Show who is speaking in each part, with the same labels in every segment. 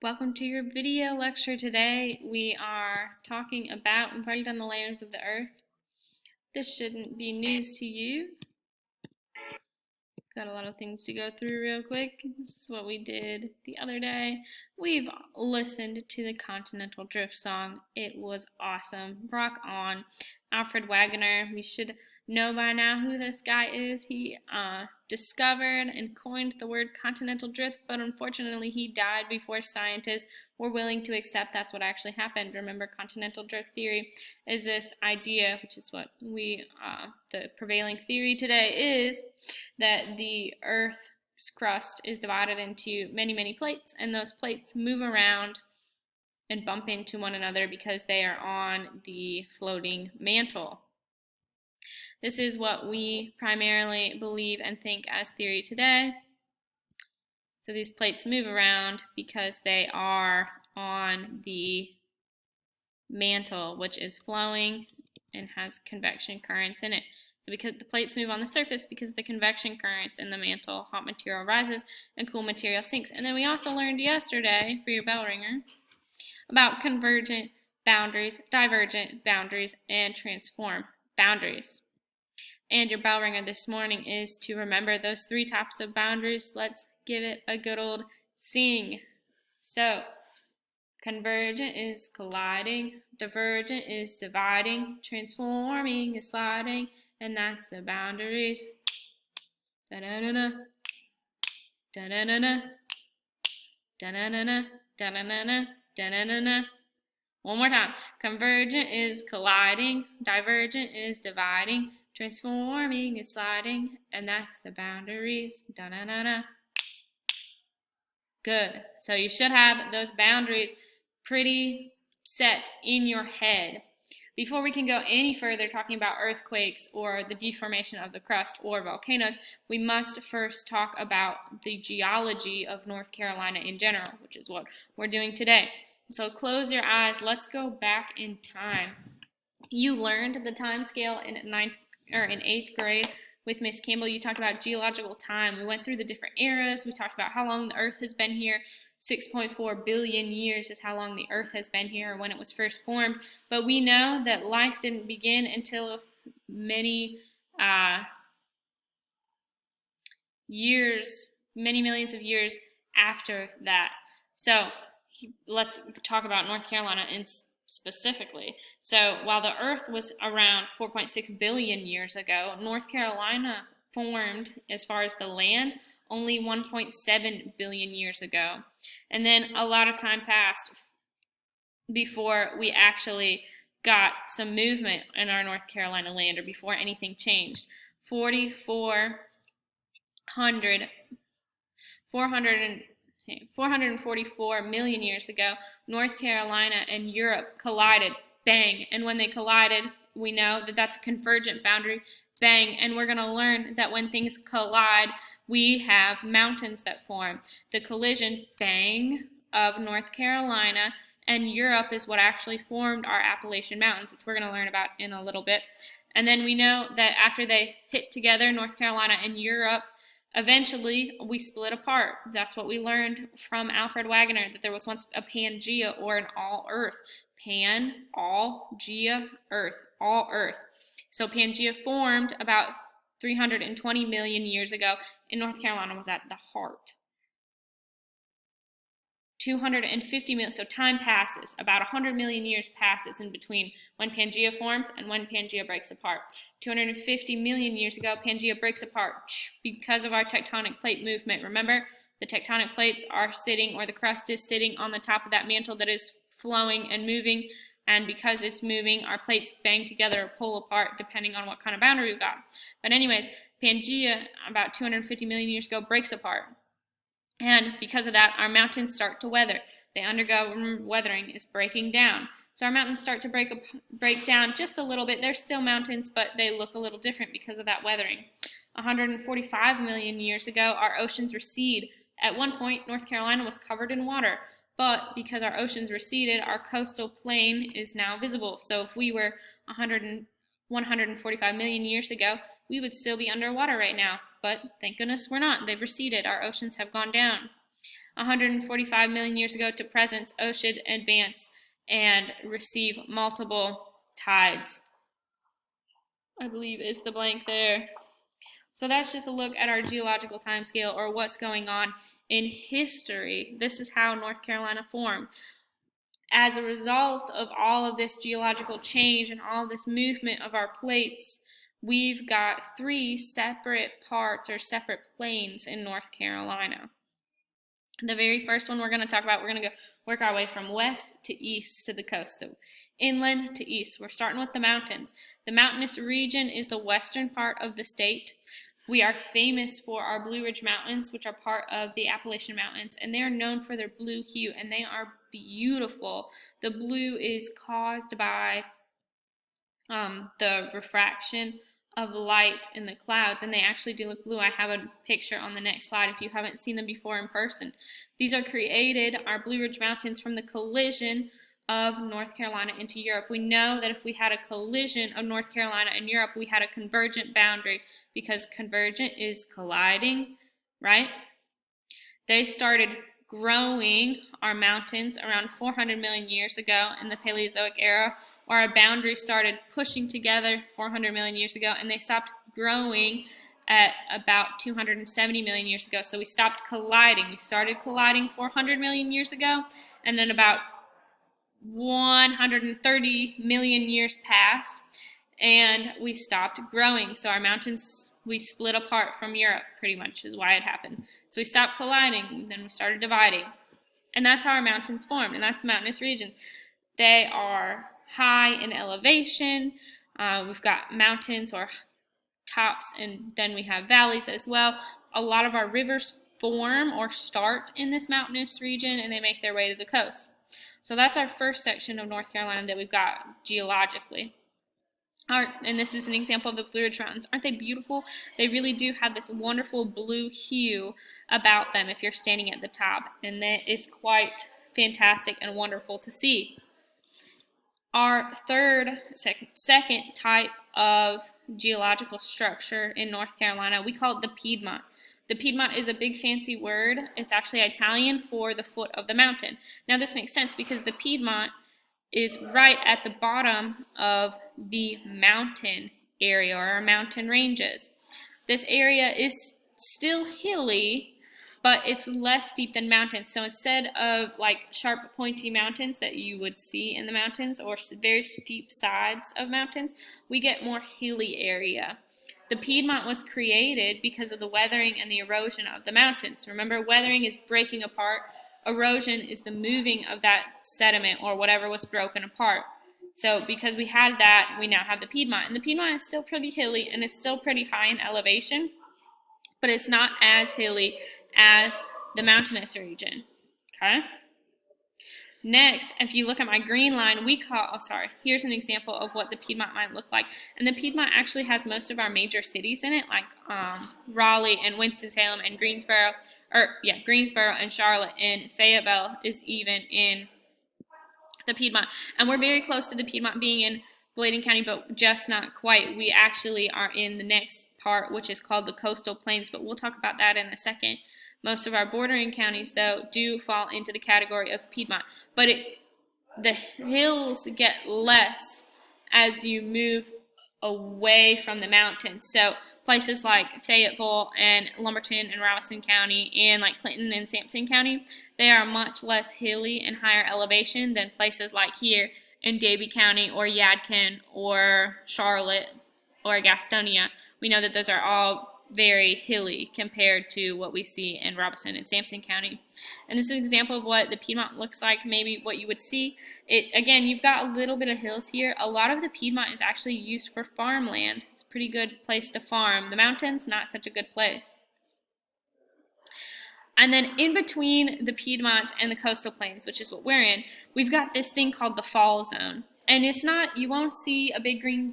Speaker 1: Welcome to your video lecture today. We are talking about and breaking down the layers of the earth. This shouldn't be news to you. Got a lot of things to go through real quick. This is what we did the other day. We've listened to the Continental Drift song. It was awesome. Rock on. Alfred Wegener. We should know by now who this guy is. He discovered and coined the word continental drift, but unfortunately he died before scientists were willing to accept that's what actually happened. Remember, continental drift theory is this idea, which is what the prevailing theory today is, that the Earth's crust is divided into many plates, and those plates move around and bump into one another because they are on the floating mantle. This is what we primarily believe and think as theory today. So these plates move around because they are on the mantle, which is flowing and has convection currents in it. So because the plates move on the surface, because of the convection currents in the mantle, hot material rises and cool material sinks. And then we also learned yesterday, for your bell ringer, about convergent boundaries, divergent boundaries, and transform boundaries. And your bell ringer this morning is to remember those three types of boundaries. Let's give it a good old sing. So, convergent is colliding, divergent is dividing, transforming is sliding, and that's the boundaries. Da-da-da-da, da-da-da-da, da-da-da-da, da-da-da-da, da-da-da-da. One more time. Convergent is colliding, divergent is dividing, transforming is sliding, and that's the boundaries. Da-da-da-da. Good. So you should have those boundaries pretty set in your head. Before we can go any further talking about earthquakes or the deformation of the crust or volcanoes, we must first talk about the geology of North Carolina in general, which is what we're doing today. So close your eyes. Let's go back in time. You learned the time scale in 8th grade with Miss Campbell. You talked about geological time. We went through the different eras. We talked about how long the Earth has been here. 6.4 billion years is how long the Earth has been here when it was first formed. But we know that life didn't begin until many millions of years after that. So let's talk about North Carolina specifically. So while the Earth was around 4.6 billion years ago, North Carolina formed, as far as the land, only 1.7 billion years ago. And then a lot of time passed before we actually got some movement in our North Carolina land, or before anything changed. 444 million years ago, North Carolina and Europe collided. Bang. And when they collided, we know that that's a convergent boundary. Bang. And we're going to learn that when things collide, we have mountains that form. The collision, bang, of North Carolina and Europe is what actually formed our Appalachian Mountains, which we're going to learn about in a little bit. And then we know that after they hit together, North Carolina and Europe, eventually we split apart. That's what we learned from Alfred Wegener, that there was once a Pangea, or an all-earth. Pan, all, Gea, earth, all earth. So Pangea formed about 320 million years ago, and North Carolina was at the heart. 250 million, so time passes. About 100 million years passes in between when Pangea forms and when Pangea breaks apart. 250 million years ago, Pangea breaks apart because of our tectonic plate movement. Remember, the tectonic plates are sitting, or the crust is sitting on the top of that mantle that is flowing and moving, and because it's moving, our plates bang together or pull apart depending on what kind of boundary we've got. But anyways, Pangea, about 250 million years ago, breaks apart. And because of that, our mountains start to weather. They undergo, remember, weathering is breaking down. So our mountains start to break down just a little bit. They're still mountains, but they look a little different because of that weathering. 145 million years ago, our oceans recede. At one point, North Carolina was covered in water, but because our oceans receded, our coastal plain is now visible. So if we were 145 million years ago, we would still be underwater right now. But thank goodness we're not. They've receded. Our oceans have gone down. 145 million years ago to present, ocean advance and receive multiple tides, I believe is the blank there. So that's just a look at our geological time scale, or what's going on in history. This is how North Carolina formed. As a result of all of this geological change and all this movement of our plates, we've got 3 separate parts or separate plains in North Carolina. The very first one we're going to talk about, we're going to go work our way from west to east to the coast. So inland to east. We're starting with the mountains. The mountainous region is the western part of the state. We are famous for our Blue Ridge Mountains, which are part of the Appalachian Mountains, and they are known for their blue hue, and they are beautiful. The blue is caused by the refraction of light in the clouds, and they actually do look blue. I have a picture on the next slide if you haven't seen them before in person. These are created, our Blue Ridge Mountains, from the collision of North Carolina into Europe. We know that if we had a collision of North Carolina and Europe, we had a convergent boundary, because convergent is colliding, right? They started growing our mountains around 400 million years ago in the Paleozoic era, where our boundaries started pushing together 400 million years ago, and they stopped growing at about 270 million years ago. So we stopped colliding. We started colliding 400 million years ago, and then about 130 million years passed, and we stopped growing. So our mountains, we split apart from Europe, pretty much is why it happened. So we stopped colliding, then we started dividing. And that's how our mountains formed, and that's the mountainous regions. They are high in elevation. We've got mountains or tops, and then we have valleys as well. A lot of our rivers form or start in this mountainous region, and they make their way to the coast. So that's our first section of North Carolina that we've got geologically. And this is an example of the Blue Ridge Mountains. Aren't they beautiful? They really do have this wonderful blue hue about them if you're standing at the top, and that is quite fantastic and wonderful to see. Our second type of geological structure in North Carolina, we call it the Piedmont. The Piedmont is a big fancy word. It's actually Italian for the foot of the mountain. Now this makes sense because the Piedmont is right at the bottom of the mountain area, or mountain ranges. This area is still hilly, but it's less steep than mountains. So instead of like sharp pointy mountains that you would see in the mountains, or very steep sides of mountains, we get more hilly area. The Piedmont was created because of the weathering and the erosion of the mountains. Remember, weathering is breaking apart. Erosion is the moving of that sediment or whatever was broken apart. So because we had that, we now have the Piedmont. And the Piedmont is still pretty hilly, and it's still pretty high in elevation, but it's not as hilly as the mountainous region. Okay? Next, if you look at my green line, here's an example of what the Piedmont might look like. And the Piedmont actually has most of our major cities in it, like Raleigh and Winston-Salem and Greensboro and Charlotte, and Fayetteville is even in the Piedmont. And we're very close to the Piedmont being in Bladen County, but just not quite. We actually are in the next part, which is called the Coastal Plains, but we'll talk about that in a second. Most of our bordering counties, though, do fall into the category of Piedmont. But the hills get less as you move away from the mountains. So places like Fayetteville and Lumberton and Robeson County, and like Clinton and Sampson County, they are much less hilly and higher elevation than places like here in Davie County or Yadkin or Charlotte or Gastonia. We know that those are all very hilly compared to what we see in Robeson and Sampson County. And this is an example of what the Piedmont looks like, maybe what you would see. Again, you've got a little bit of hills here. A lot of the Piedmont is actually used for farmland. It's a pretty good place to farm. The mountains, not such a good place. And then in between the Piedmont and the coastal plains, which is what we're in, we've got this thing called the fall zone. And it's not, you won't see a big green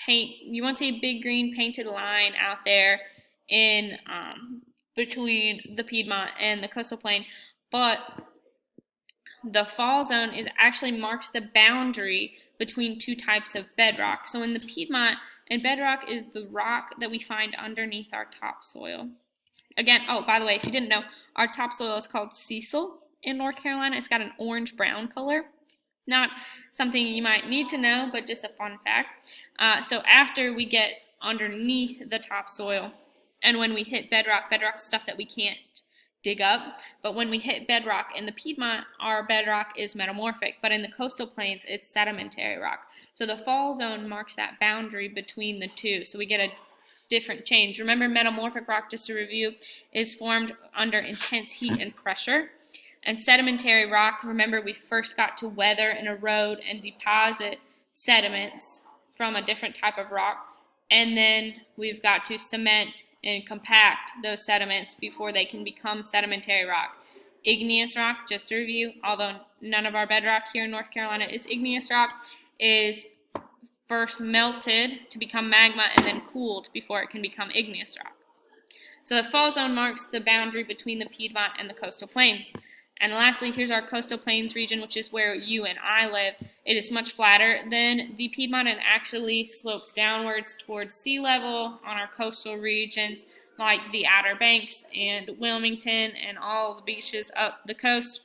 Speaker 1: you won't see a big green painted line out there in between the Piedmont and the coastal plain, but the fall zone actually marks the boundary between two types of bedrock. So in the Piedmont, and bedrock is the rock that we find underneath our topsoil. Again, oh, by the way, if you didn't know, our topsoil is called Cecil in North Carolina. It's got an orange-brown color. Not something you might need to know, but just a fun fact. So after we get underneath the topsoil, and when we hit bedrock, bedrock's stuff that we can't dig up, but when we hit bedrock in the Piedmont, our bedrock is metamorphic, but in the coastal plains, it's sedimentary rock. So the fall zone marks that boundary between the two, so we get a different change. Remember, metamorphic rock, just to review, is formed under intense heat and pressure. And sedimentary rock, remember, we first got to weather and erode and deposit sediments from a different type of rock, and then we've got to cement and compact those sediments before they can become sedimentary rock. Igneous rock, just to review, although none of our bedrock here in North Carolina is igneous rock, is first melted to become magma and then cooled before it can become igneous rock. So the fall zone marks the boundary between the Piedmont and the coastal plains. And lastly, here's our coastal plains region, which is where you and I live. It is much flatter than the Piedmont and actually slopes downwards towards sea level on our coastal regions like the Outer Banks and Wilmington and all the beaches up the coast.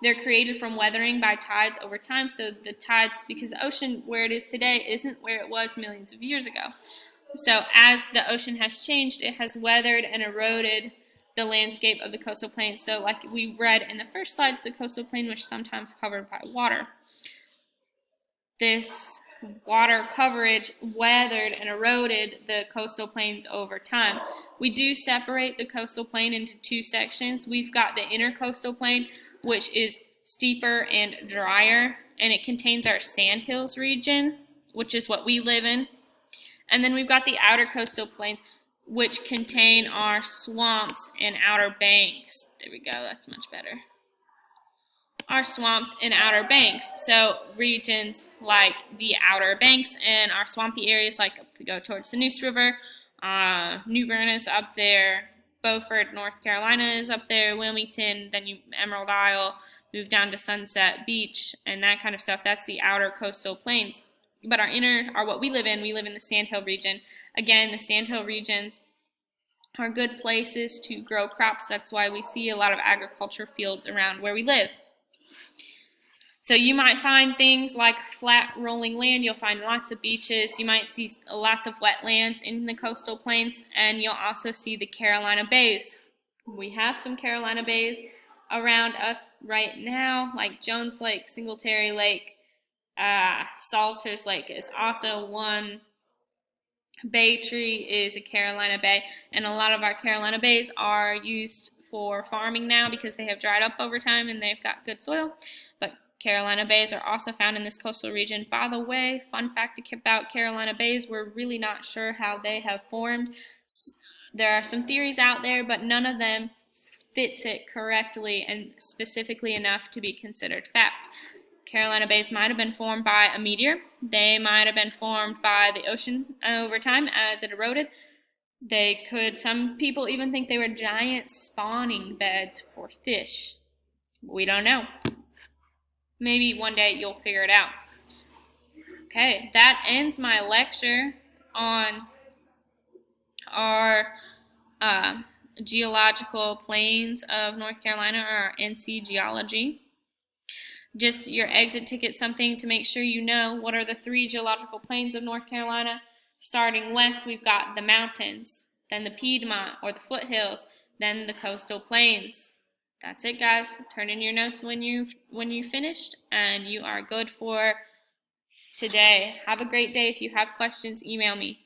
Speaker 1: They're created from weathering by tides over time, so the tides, because the ocean where it is today isn't where it was millions of years ago. So as the ocean has changed, it has weathered and eroded the landscape of the coastal plains. So like we read in the first slides, the coastal plain was sometimes covered by water. This water coverage weathered and eroded the coastal plains over time. We do separate the coastal plain into two sections. We've got the intercoastal plain, which is steeper and drier, and it contains our sandhills region, which is what we live in. And then we've got the outer coastal plains, which contain our swamps and outer banks. There we go, that's much better. Our swamps and outer banks. So regions like the outer banks and our swampy areas, like if we go towards the Neuse River, New Bern is up there, Beaufort, North Carolina is up there, Wilmington, then Emerald Isle, move down to Sunset Beach, and that kind of stuff. That's the outer coastal plains. But our inner are what we live in. We live in the sandhill region. Again, the sandhill regions are good places to grow crops. That's why we see a lot of agriculture fields around where we live. So you might find things like flat rolling land. You'll find lots of beaches. You might see lots of wetlands in the coastal plains, and you'll also see the Carolina bays. We have some Carolina bays around us right now, like Jones Lake, Singletary Lake, Salters Lake is also one. Bay Tree is a Carolina bay, and a lot of our Carolina bays are used for farming now because they have dried up over time and they've got good soil. But Carolina bays are also found in this coastal region. By the way, fun fact about Carolina bays, we're really not sure how they have formed. There are some theories out there, but none of them fits it correctly and specifically enough to be considered fact. Carolina bays might have been formed by a meteor. They might have been formed by the ocean over time as it eroded. Some people even think they were giant spawning beds for fish. We don't know. Maybe one day you'll figure it out. Okay, that ends my lecture on our geological plains of North Carolina, or our NC geology. Just your exit ticket, something to make sure you know what are the 3 geological plains of North Carolina. Starting west, we've got the mountains, then the Piedmont or the foothills, then the coastal plains. That's it, guys. Turn in your notes when you finished, and you are good for today. Have a great day. If you have questions, email me.